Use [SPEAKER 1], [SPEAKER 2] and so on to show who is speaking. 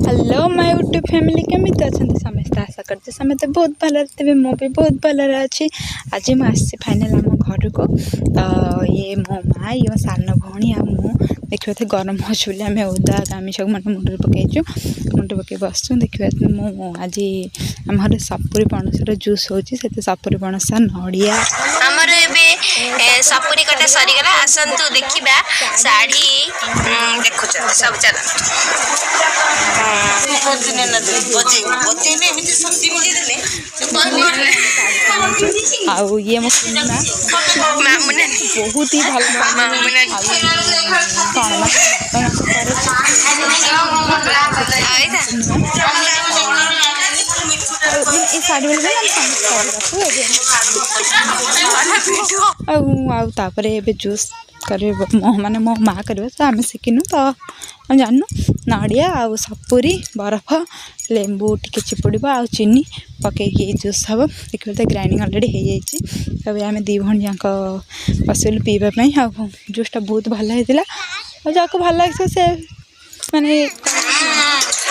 [SPEAKER 1] Hello my YouTube family केमिति अच्छा समस्ते आशा करते समस्ते बहुत भल थे मु भी बहुत भल अच्छी। आज मुझे फाइनाल आम घर को तो ये मो माँ ये मो सान भौणी आ देखिए गरम होली आम ओदा गामिश मैंने मुंडे पकईचु मुंडे पकई बसचु देखिए मु आज आम घर सपुरी पणसर जूस होची सपुरी पणस नड़िया
[SPEAKER 2] आमर ए सपुरी कटा सरीगला आसतु देखा शाढ़ी देखु सब चल
[SPEAKER 1] आउ ये मो
[SPEAKER 2] मामुना
[SPEAKER 1] बहुत ही भल
[SPEAKER 2] मामुना
[SPEAKER 1] साड़ी जूस कर माने मो माँ कर आम शिखिनु तो हम जानू नड़िया आउ सपुरी बरफ लेंबू टिके चिपुड़ आ चीनी पकईकि जूस हम देखिए तो ग्राइंडिंग अलरेडी हो तब आम दी भण जाक बसलु पीवाई आ जूसटा बहुत भल होता जाको भल लगे से माने